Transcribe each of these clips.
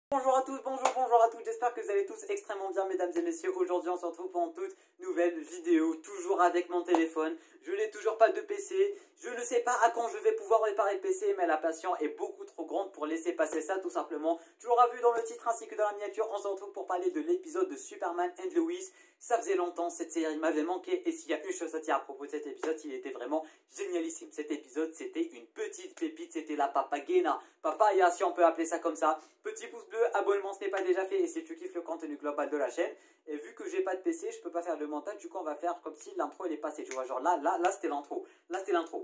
Bonjour à tous, bonjour à toutes, j'espère que vous allez tous extrêmement bien mesdames et messieurs. Aujourd'hui on se retrouve pour une toute nouvelle vidéo, toujours avec mon téléphone. Je n'ai toujours pas de PC, je ne sais pas à quand je vais pouvoir réparer le PC, mais la patience est beaucoup trop grande pour laisser passer ça tout simplement. Tu l'auras vu dans le titre ainsi que dans la miniature, on se retrouve pour parler de l'épisode de Superman and Lois. Ça faisait longtemps, cette série m'avait manqué et s'il y a une chose à dire à propos de cet épisode, il était vraiment génialissime. Cet épisode c'était une petite pépite, c'était la papagena, papaya si on peut appeler ça comme ça. Petit pouce bleu, abonnement ce n'est pas déjà fait et si tu kiffes le contenu global de la chaîne. Et vu que j'ai pas de PC, je peux pas faire de montage, du coup on va faire comme si l'intro elle est passée, tu vois, genre là c'était l'intro,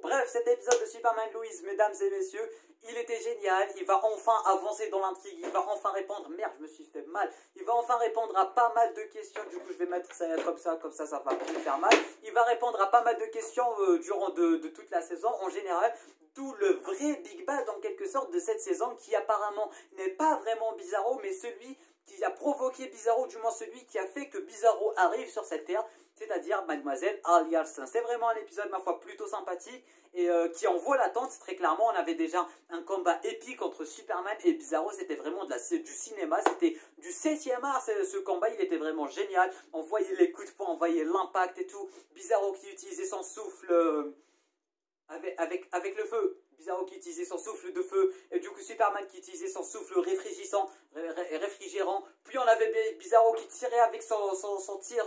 Bref, cet épisode de Superman Lois, mesdames et messieurs, il était génial, il va enfin avancer dans l'intrigue, il va enfin répondre, merde je me suis fait mal, il va enfin répondre à pas mal de questions, du coup je vais mettre ça comme ça va plus me faire mal, il va répondre à pas mal de questions durant de toute la saison en général. D'où le vrai Big Bad en quelque sorte de cette saison qui apparemment n'est pas vraiment Bizarro mais celui qui a provoqué Bizarro, du moins celui qui a fait que Bizarro arrive sur cette terre, c'est-à-dire Mademoiselle Alias. C'est vraiment un épisode ma foi plutôt sympathique et qui en vaut l'attente très clairement. On avait déjà un combat épique entre Superman et Bizarro, c'était vraiment du cinéma, c'était du 7e art ce combat, il était vraiment génial. On voyait les coups de poing, on voyait l'impact et tout, Bizarro qui utilisait son souffle... Avec le feu, Bizarro qui utilisait son souffle de feu, et du coup Superman qui utilisait son souffle réfrigérant, puis on avait Bizarro qui tirait avec son tir.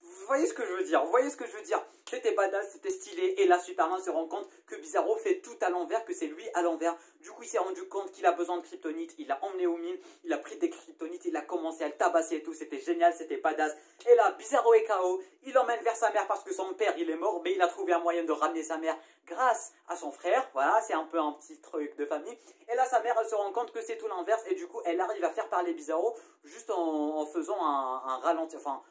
Vous voyez ce que je veux dire, C'était badass, c'était stylé, et là Superman se rend compte que Bizarro fait tout à l'envers, que c'est lui à l'envers. Du coup il s'est rendu compte qu'il a besoin de kryptonite, il l'a emmené aux mines, il a pris des kryptonites, il a commencé à le tabasser et tout, c'était génial, c'était badass. Et là Bizarro est KO, il l'emmène vers sa mère parce que son père il est mort, mais il a trouvé un moyen de ramener sa mère grâce à son frère, voilà, c'est un peu un petit truc de famille. Et là sa mère elle se rend compte que c'est tout l'inverse, et du coup elle arrive à faire parler Bizarro juste en faisant un ralenti, enfin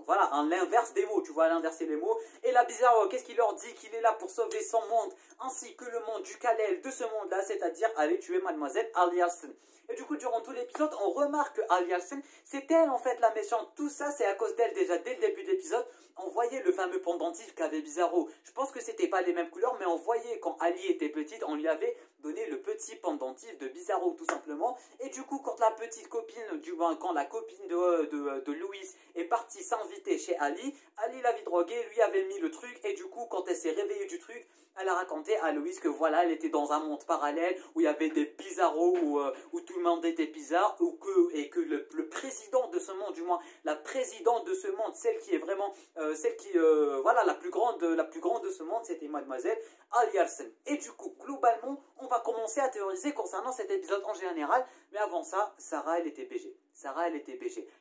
voilà, l'inverse des mots, tu vois, l'inverser les mots. Et là Bizarro, qu'est-ce qu'il leur dit? Qu'il est là pour sauver son monde, ainsi que le monde du Kal-El de ce monde-là, c'est-à-dire aller tuer Mademoiselle Alias. Et du coup, durant tout l'épisode, on remarque que Alias, c'est elle en fait la méchante. Tout ça, c'est à cause d'elle déjà dès le début de l'épisode. On voyait le fameux pendentif qu'avait Bizarro. Je pense que c'était pas les mêmes couleurs, mais on voyait quand Ali était petite, on lui avait donné le petit pendentif de Bizarro tout simplement. Et du coup, quand la petite copine, quand la copine de Louise est partie s'inviter chez Ali, Ali l'avait drogué, lui avait mis le truc, et du coup, quand elle s'est réveillée du truc, elle a raconté à Louise que voilà, elle était dans un monde parallèle où il y avait des bizarros, où tout le monde était bizarre, et que le président de ce monde, du moins la présidente de ce monde, celle qui est vraiment, voilà, la plus grande de ce monde, c'était Mademoiselle Aliasen. Et du coup, globalement, on va commencer à théoriser concernant cet épisode en général, mais avant ça, Sarah, elle était BG.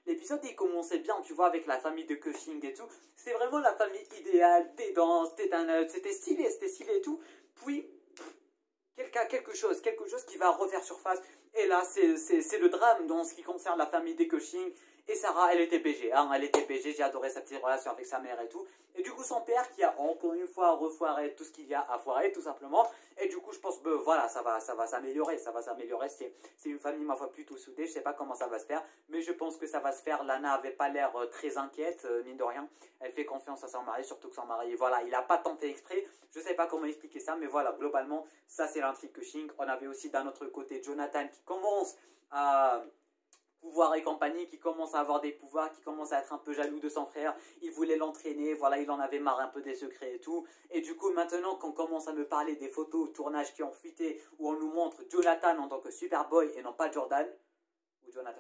L'épisode, il commençait bien, tu vois, avec la famille de Cushing et tout. C'était vraiment la famille idéale, des danses, c'était stylé et tout. Puis, quelque chose qui va refaire surface. Et là, c'est le drame dans ce qui concerne la famille des Cushing. Et Sarah, elle était BG, hein, j'ai adoré sa petite relation avec sa mère et tout. Et du coup, son père qui a encore une fois refoiré tout ce qu'il y a à foirer, tout simplement. Et du coup, je pense que voilà, ça va s'améliorer, C'est une famille, ma foi, plutôt soudée, je sais pas comment ça va se faire, mais je pense que ça va se faire. Lana avait pas l'air très inquiète, mine de rien. Elle fait confiance à son mari, surtout que son mari, voilà, il a pas tenté exprès. Je sais pas comment expliquer ça, mais voilà, globalement, ça c'est l'intrigue Cushing. On avait aussi d'un autre côté Jonathan qui commence à... pouvoir et compagnie, qui commence à avoir des pouvoirs, qui commence à être un peu jaloux de son frère, il voulait l'entraîner, voilà, il en avait marre un peu des secrets et tout, et du coup maintenant qu'on commence à me parler des photos au tournage qui ont fuité, où on nous montre Jonathan en tant que Superboy et non pas Jordan,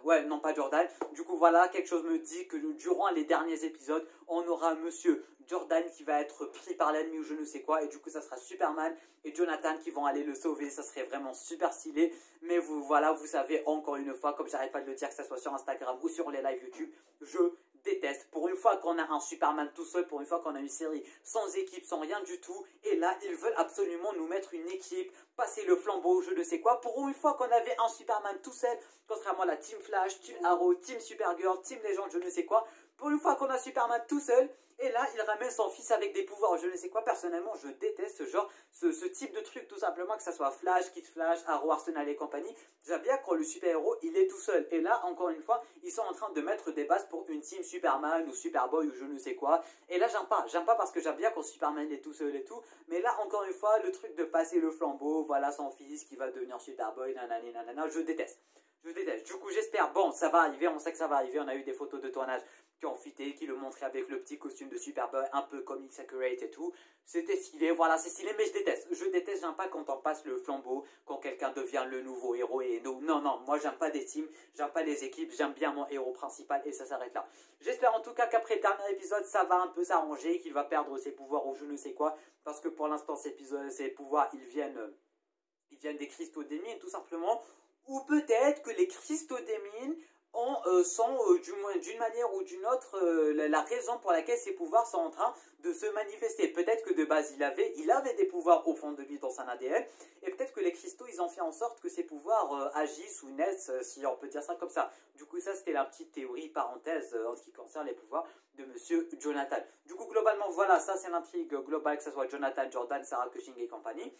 ouais, non pas Jordan, du coup voilà, quelque chose me dit que durant les derniers épisodes, on aura monsieur Jordan qui va être pris par l'ennemi ou je ne sais quoi, et du coup ça sera Superman et Jonathan qui vont aller le sauver, ça serait vraiment super stylé. Mais voilà, vous savez encore une fois, comme j'arrête pas de le dire, que ça soit sur Instagram ou sur les lives YouTube, je déteste. Pour une fois qu'on a un Superman tout seul, pour une fois qu'on a une série sans équipe, sans rien du tout, et là ils veulent absolument nous mettre une équipe, passer le flambeau, je ne sais quoi. Pour une fois qu'on avait un Superman tout seul, contrairement à la Team Flash, Team Arrow, Team Supergirl, Team Legend, je ne sais quoi, pour une fois qu'on a Superman tout seul, et là il ramène son fils avec des pouvoirs, je ne sais quoi. Personnellement je déteste ce genre, ce type de truc, tout simplement, que ça soit Flash, Kid Flash, Arrow, Arsenal et compagnie. J'aime bien quand le super-héros il est tout seul, et là encore une fois ils sont en train de mettre des bases pour une team Superman ou Superboy ou je ne sais quoi, et là j'aime pas parce que j'aime bien quand Superman est tout seul et tout, mais là encore une fois le truc de passer le flambeau, voilà son fils qui va devenir Superboy, nanani nanana, je déteste. Je déteste. Du coup, j'espère. Bon, ça va arriver, on sait que ça va arriver. On a eu des photos de tournage qui ont fuité, qui le montraient avec le petit costume de Superboy, un peu comics accurate et tout. C'était stylé, voilà, c'est stylé, mais je déteste. Je déteste, j'aime pas quand on passe le flambeau, quand quelqu'un devient le nouveau héros et non, non, moi j'aime pas des teams, j'aime pas les équipes, j'aime bien mon héros principal et ça s'arrête là. J'espère en tout cas qu'après le dernier épisode, ça va un peu s'arranger, qu'il va perdre ses pouvoirs ou je ne sais quoi, parce que pour l'instant, ses pouvoirs, ils viennent des cristaux des mines, tout simplement. Ou peut-être que les cristaux des mines sont d'une manière ou d'une autre la raison pour laquelle ses pouvoirs sont en train de se manifester. Peut-être que de base il avait des pouvoirs au fond de lui dans son ADN et peut-être que les cristaux ils ont fait en sorte que ses pouvoirs agissent ou naissent, si on peut dire ça comme ça. Du coup ça c'était la petite théorie parenthèse en ce qui concerne les pouvoirs de Monsieur Jonathan. Du coup globalement voilà, ça c'est l'intrigue globale, que ce soit Jonathan, Jordan, Sarah Cushing et compagnie.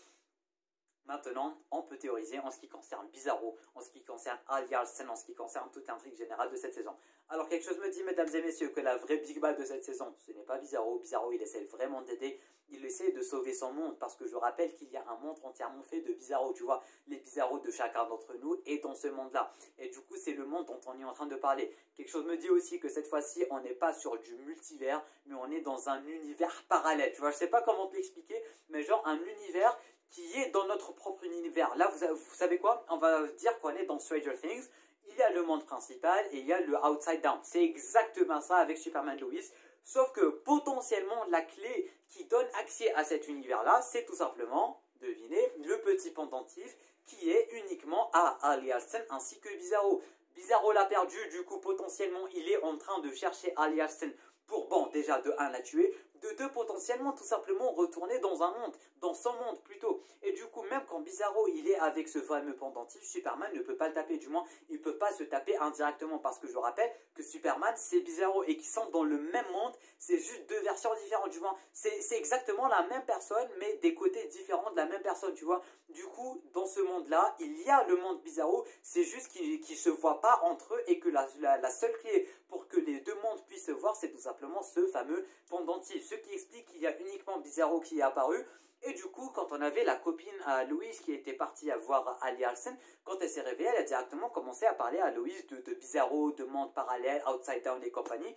Maintenant, on peut théoriser en ce qui concerne Bizarro, en ce qui concerne Ali Alsen, en ce qui concerne toute l'intrigue générale de cette saison. Alors quelque chose me dit, mesdames et messieurs, que la vraie Big Bad de cette saison, ce n'est pas Bizarro. Bizarro, il essaie vraiment d'aider, il essaie de sauver son monde, parce que je rappelle qu'il y a un monde entièrement fait de Bizarro, tu vois. Les Bizarros de chacun d'entre nous est dans ce monde-là. Et du coup, c'est le monde dont on est en train de parler. Quelque chose me dit aussi que cette fois-ci, on n'est pas sur du multivers, mais on est dans un univers parallèle. Tu vois, je sais pas comment te l'expliquer, mais genre un univers qui est dans notre propre univers. Là, vous savez quoi? On va dire qu'on est dans Stranger Things. Il y a le monde principal et il y a le Outside Down. C'est exactement ça avec Superman Lois. Sauf que potentiellement, la clé qui donne accès à cet univers-là, c'est tout simplement, devinez, le petit pendentif qui est uniquement à Ali Alsen ainsi que Bizarro. Bizarro l'a perdu, du coup, potentiellement, il est en train de chercher Ali Alsen pour, bon, déjà, de 1, la tuer, de 2, potentiellement, tout simplement, retourner dans un monde, dans son monde, plutôt. Et du coup, même quand Bizarro, il est avec ce fameux pendentif, Superman ne peut pas le taper, du moins, il ne peut pas se taper indirectement, parce que je rappelle que Superman, c'est Bizarro, et qu'ils sont dans le même monde, c'est juste deux versions différentes, du moins, c'est exactement la même personne, mais des côtés différents de la même personne, tu vois. Du coup, dans ce monde-là, il y a le monde Bizarro, c'est juste qu'ils ne se voient pas entre eux, et que la seule clé pour que les deux mondes puissent se voir, c'est tout simplement ce fameux pendentif. Ce qui explique qu'il y a uniquement Bizarro qui est apparu. Et du coup, quand on avait la copine à Louise qui était partie à voir Ali Alsen, quand elle s'est réveillée, elle a directement commencé à parler à Louise de Bizarro, de monde parallèle, Outside Down et compagnie.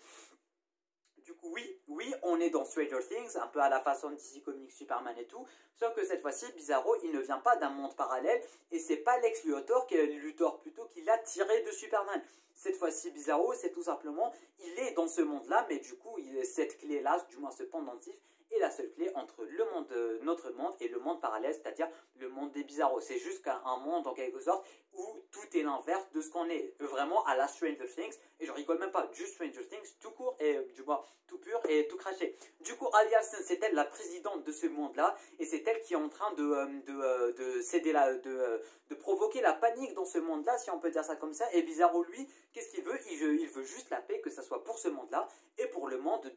Du coup, oui, on est dans Stranger Things, un peu à la façon de DC Comics, Superman et tout, sauf que cette fois-ci, Bizarro, il ne vient pas d'un monde parallèle, et c'est pas Lex Luthor qui l'a tiré de Superman. Cette fois-ci, Bizarro, c'est tout simplement, il est dans ce monde-là, mais du coup, cette clé-là, du moins ce pendentif, est la seule clé entre le monde, notre monde et le monde parallèle, c'est-à-dire le monde des Bizarros. C'est juste un monde en quelque sorte où tout est l'inverse de ce qu'on est, vraiment à la Stranger Things, et je rigole même pas, du Stranger Things tout court et du moins tout pur et tout craché. Du coup, Ali Alsen, c'est elle la présidente de ce monde-là, et c'est elle qui est en train de provoquer la panique dans ce monde-là, si on peut dire ça comme ça. Et Bizarro, lui, qu'est-ce qu'il veut? Il veut juste la paix, que ça soit pour ce monde-là et pour le monde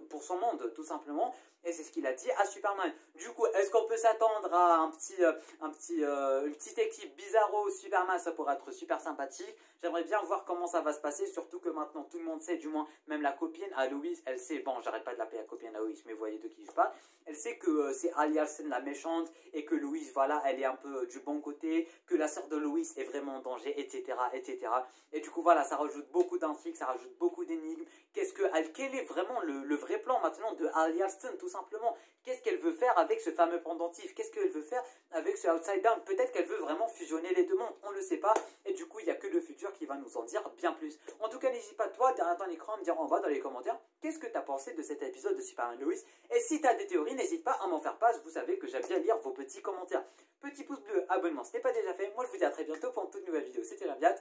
pour son monde, tout simplement. Et c'est ce qu'il a dit à Superman. Du coup, est-ce qu'on peut s'attendre à une petite équipe Bizarro Superman? Ça pourrait être super sympathique. J'aimerais bien voir comment ça va se passer, surtout que maintenant tout le monde sait, du moins même la copine à Louise, elle sait, bon, j'arrête pas de l'appeler la copine à Louise, mais vous voyez de qui je parle. Elle sait que c'est Ali Alsen la méchante et que Louise, voilà, elle est un peu du bon côté, que la sœur de Louise est vraiment en danger, etc., etc. Et du coup, voilà, ça rajoute beaucoup d'intrigues, ça rajoute beaucoup d'énigmes. Quel est vraiment le vrai plan maintenant de Ali Alsen, tout simplement? Qu'est-ce qu'elle veut faire avec ce fameux pendentif? Qu'est-ce qu'elle veut faire avec ce Outside Down? Peut-être qu'elle veut vraiment fusionner les deux mondes, on ne le sait pas. Et du coup, il n'y a que le futur qui va nous en dire bien plus. En tout cas, n'hésite pas, toi, derrière ton écran, à me dire en bas dans les commentaires qu'est-ce que tu as pensé de cet épisode de Superman Lois. Et si tu as des théories, n'hésite pas à m'en faire part. Vous savez que j'aime bien lire vos petits commentaires. Petit pouce bleu, abonnement, ce n'est pas déjà fait. Moi, je vous dis à très bientôt pour une toute nouvelle vidéo. C'était Jambiat.